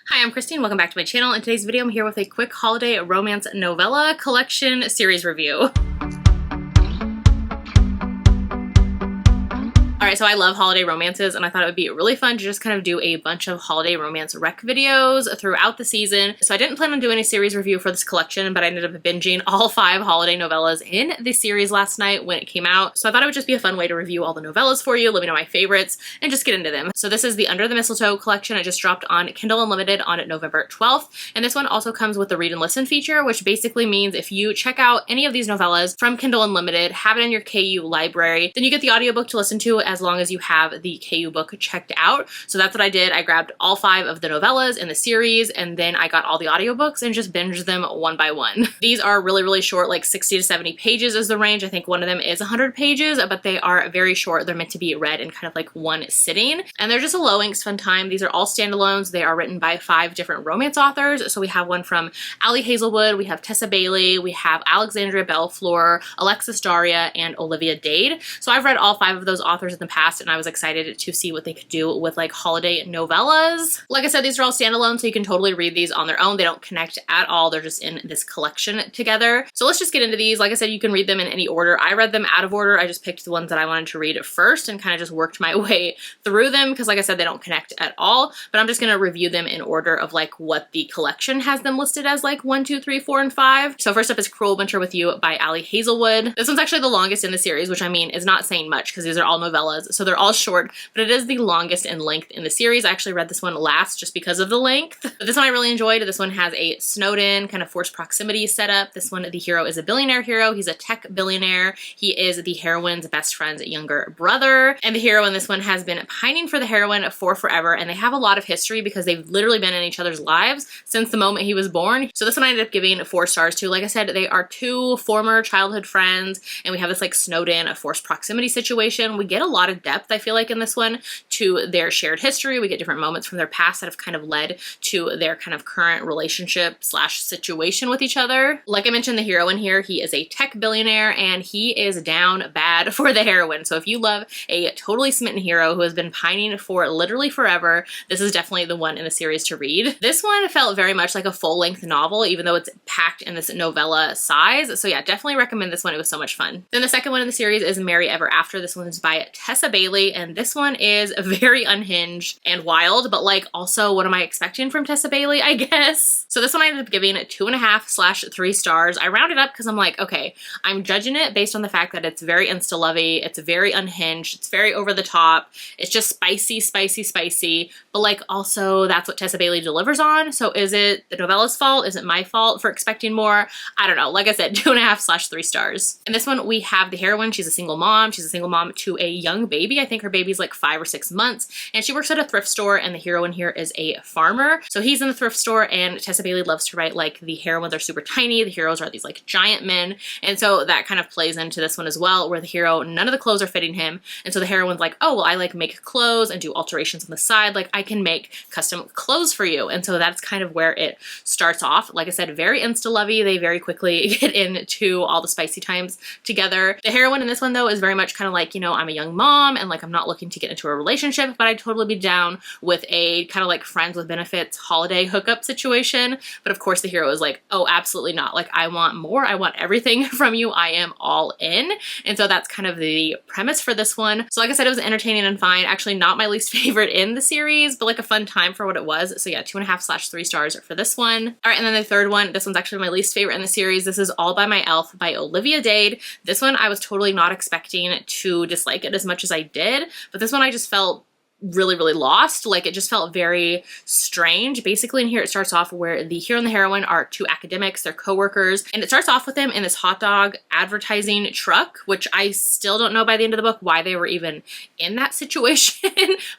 Hi, I'm Christine. Welcome back to my channel. In today's video, I'm here with a quick holiday romance novella collection series review. Alright, so I love holiday romances, and I thought it would be really fun to just kind of do a bunch of holiday romance rec videos throughout the season. So I didn't plan on doing a series review for this collection, but I ended up binging all 5 holiday novellas in the series last night when it came out. So I thought it would just be a fun way to review all the novellas for you, let me know my favorites, and just get into them. So this is the Under the Mistletoe collection. It just dropped on Kindle Unlimited on November 12th, and this one also comes with the read and listen feature, which basically means if you check out any of these novellas from Kindle Unlimited, have it in your KU library, then you get the audiobook to listen to as long as you have the KU book checked out. So that's what I did. I grabbed all 5 of the novellas in the series, and then I got all the audiobooks and just binged them one by one. These are really short, like 60 to 70 pages is the range. I think one of them is 100 pages, but they are very short. They're meant to be read in kind of like one sitting, and they're just a low angst fun time. These are all standalones. They are written by 5 different romance authors. So we have one from Ali Hazelwood, we have Tessa Bailey, we have Alexandria Bellefleur, Alexis Daria, and Olivia Dade. So I've read all 5 of those authors in the past, and I was excited to see what they could do with like holiday novellas. Like I said, these are all standalone, so you can totally read these on their own. They don't connect at all. They're just in this collection together. So let's just get into these. Like I said, you can read them in any order. I read them out of order. I just picked the ones that I wanted to read first and kind of just worked my way through them because, like I said, they don't connect at all. But I'm just going to review them in order of like what the collection has them listed as, like 1, 2, 3, 4, and 5. So first up is Cruel Winter with You by Ali Hazelwood. This one's actually the longest in the series, which I mean is not saying much because these are all novellas. So they're all short, but it is the longest in length in the series. I actually read this one last just because of the length. But this one I really enjoyed. This one has a snowed-in kind of forced proximity setup. This one, the hero is a billionaire hero. He's a tech billionaire. He is the heroine's best friend's younger brother. And the hero in this one has been pining for the heroine for forever, and they have a lot of history because they've literally been in each other's lives since the moment he was born. So this one I ended up giving 4 stars to. Like I said, they are 2 former childhood friends, and we have this like snowed-in forced proximity situation. We get a lot of depth, I feel like, in this one to their shared history. We get different moments from their past that have kind of led to their kind of current relationship slash situation with each other. Like I mentioned, the hero in here, he is a tech billionaire, and he is down bad for the heroine. So if you love a totally smitten hero who has been pining for literally forever, this is definitely the one in the series to read. This one felt very much like a full-length novel, even though it's packed in this novella size. So yeah, definitely recommend this one. It was so much fun. Then the second one in the series is Marry Ever After. This one is by Tessa Bailey, and this one is very unhinged and wild, but like also what am I expecting from Tessa Bailey, I guess. So this one I ended up giving 2.5/3 stars. I rounded up because I'm like, okay, I'm judging it based on the fact that it's very insta-lovey, it's very unhinged, it's very over the top, it's just spicy, but like also that's what Tessa Bailey delivers on. So is it the novella's fault? Is it my fault for expecting more? I don't know. Like I said, 2.5/3 stars. In this one, we have the heroine. She's a single mom. She's a single mom to a young baby. I think her baby's like 5 or 6 months, and she works at a thrift store, and the heroine here is a farmer. So he's in the thrift store, and Tessa Bailey loves to write like the heroines are super tiny, the heroes are these like giant men, and so that kind of plays into this one as well, where the hero, none of the clothes are fitting him, and so the heroine's like, oh, well, I like make clothes and do alterations on the side, like I can make custom clothes for you. And so that's kind of where it starts off. Like I said, very insta-lovey. They very quickly get into all the spicy times together. The heroine in this one, though, is very much kind of like, you know, I'm a young mom, and like I'm not looking to get into a relationship, but I'd totally be down with a kind of like friends with benefits holiday hookup situation. But of course the hero is like, oh, absolutely not. Like I want more. I want everything from you. I am all in. And so that's kind of the premise for this one. So like I said, it was entertaining and fine. Actually not my least favorite in the series, but like a fun time for what it was. So yeah, 2.5/3 stars for this one. All right, and then the third one, this one's actually my least favorite in the series. This is All by My Elf by Olivia Dade. This one I was totally not expecting to dislike it as much as I did, but this one I just felt really lost. Like it just felt very strange. Basically in here it starts off where the hero and the heroine are 2 academics, they're co-workers, and it starts off with them in this hot dog advertising truck, which I still don't know by the end of the book why they were even in that situation,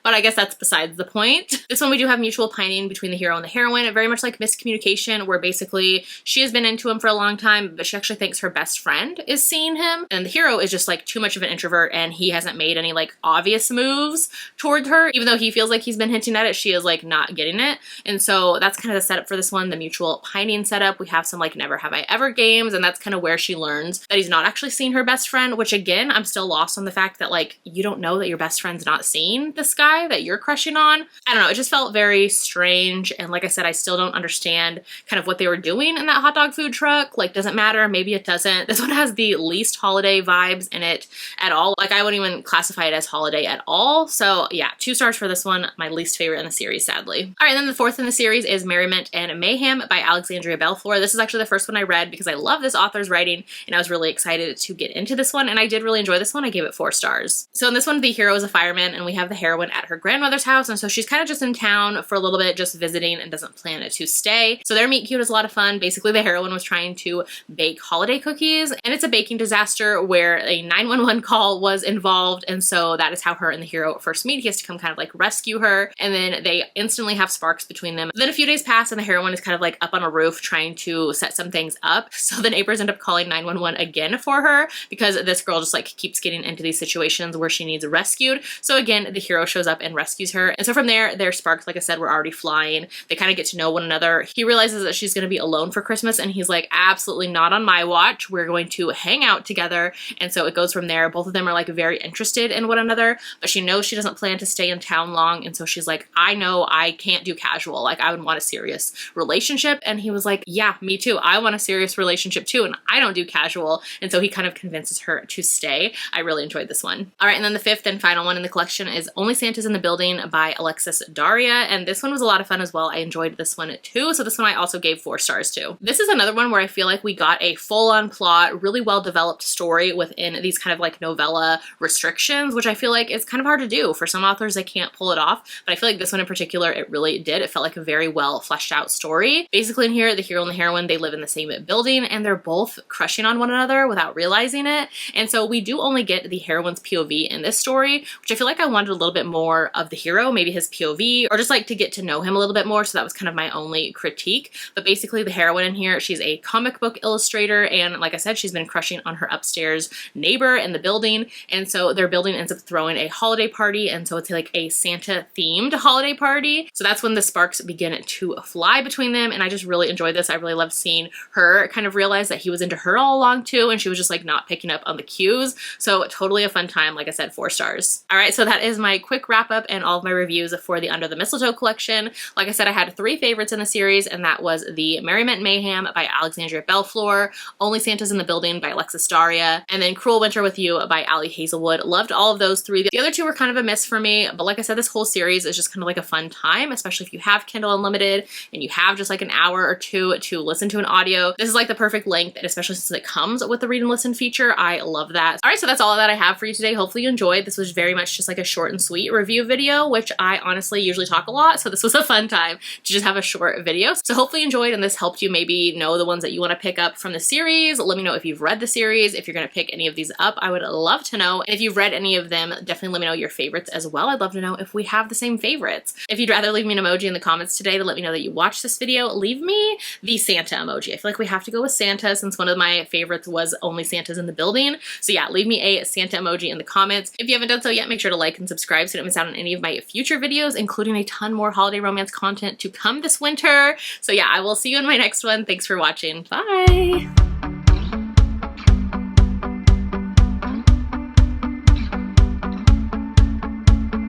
but I guess that's besides the point. This one we do have mutual pining between the hero and the heroine, very much like miscommunication, where basically she has been into him for a long time, but she actually thinks her best friend is seeing him, and the hero is just like too much of an introvert, and he hasn't made any like obvious moves towards with her. Even though he feels like he's been hinting at it, she is like not getting it. And so that's kind of the setup for this one, the mutual pining setup. We have some like never have I ever games, and that's kind of where she learns that he's not actually seeing her best friend, which again, I'm still lost on the fact that like you don't know that your best friend's not seeing this guy that you're crushing on. I don't know, it just felt very strange. And like I said, I still don't understand kind of what they were doing in that hot dog food truck. Like, doesn't matter, maybe it doesn't. This one has the least holiday vibes in it at all. Like, I wouldn't even classify it as holiday at all. So yeah, 2 stars for this one, my least favorite in the series, sadly. All right, and then the fourth in the series is Marryt and Mayhem by Alexandria Belfour. This is actually the first one I read because I love this author's writing, and I was really excited to get into this one, and I did really enjoy this one. I gave it 4 stars. So in this one, the hero is a fireman, and we have the heroine at her grandmother's house, and so she's kind of just in town for a little bit, just visiting, and doesn't plan to stay. So their meet cute is a lot of fun. Basically, the heroine was trying to bake holiday cookies, and it's a baking disaster where a 911 call was involved, and so that is how her and the hero first meet. He has to come kind of like rescue her, and then they instantly have sparks between them. Then a few days pass, and the heroine is kind of like up on a roof trying to set some things up. So the neighbors end up calling 911 again for her because this girl just like keeps getting into these situations where she needs rescued. So again, the hero shows up and rescues her. And so from there, their sparks, like I said, were already flying. They kind of get to know one another. He realizes that she's going to be alone for Christmas, and he's like, absolutely not on my watch. We're going to hang out together. And so it goes from there. Both of them are like very interested in one another, but she knows she doesn't plan to stay in town long. And so she's like, I know I can't do casual. Like, I would want a serious relationship. And he was like, yeah, me too. I want a serious relationship too, and I don't do casual. And so he kind of convinces her to stay. I really enjoyed this one. All right, and then the fifth and final one in the collection is Only Santa's in the Building by Alexis Daria, and this one was a lot of fun as well. I enjoyed this one too, so this one I also gave 4 stars to. This is another one where I feel like we got a full-on plot, really well-developed story within these kind of like novella restrictions, which I feel like is kind of hard to do. For some authors, they can't pull it off, but I feel like this one in particular, it really did. It felt like a very well fleshed out story. Basically in here, the hero and the heroine, they live in the same building, and they're both crushing on one another without realizing it. And so we do only get the heroine's POV in this story, which I feel like I wanted a little bit more of the hero, maybe his POV, or just like to get to know him a little bit more. So that was kind of my only critique. But basically the heroine in here, she's a comic book illustrator, and like I said, she's been crushing on her upstairs neighbor in the building. And so their building ends up throwing a holiday party, and so it's like a Santa themed holiday party. So that's when the sparks begin to fly between them, and I just really enjoyed this. I really loved seeing her kind of realize that he was into her all along too, and she was just like not picking up on the cues. So totally a fun time. Like I said, 4 stars. All right, so that is my quick wrap up and all of my reviews for the Under the Mistletoe collection. Like I said, I had 3 favorites in the series, and that was the Marryt and Mayhem by Alexandria Belfour, Only Santa's in the Building by Alexis Daria, and then Cruel Winter with You by Ali Hazelwood. Loved all of those 3. The other 2 were kind of a miss for me, but like I said, this whole series is just kind of like a fun time, especially if you have Kindle Unlimited and you have just like an hour or 2 to listen to an audio. This is like the perfect length, and especially since it comes with the read and listen feature, I love that. All right, so that's all that I have for you today. Hopefully you enjoyed. This was very much just like a short and sweet review video, which I honestly usually talk a lot, so this was a fun time to just have a short video. So hopefully you enjoyed, and this helped you maybe know the ones that you want to pick up from the series. Let me know if you've read the series, if you're going to pick any of these up. I would love to know. And if you've read any of them, definitely let me know your favorites as well. I'd love to know if we have the same favorites. If you'd rather leave me an emoji in the comments today to let me know that you watched this video, leave me the Santa emoji. I feel like we have to go with Santa since one of my favorites was Only Santa's in the Building. So yeah, leave me a Santa emoji in the comments. If you haven't done so yet, make sure to like and subscribe so you don't miss out on any of my future videos, including a ton more holiday romance content to come this winter. So yeah, I will see you in my next one. Thanks for watching. Bye!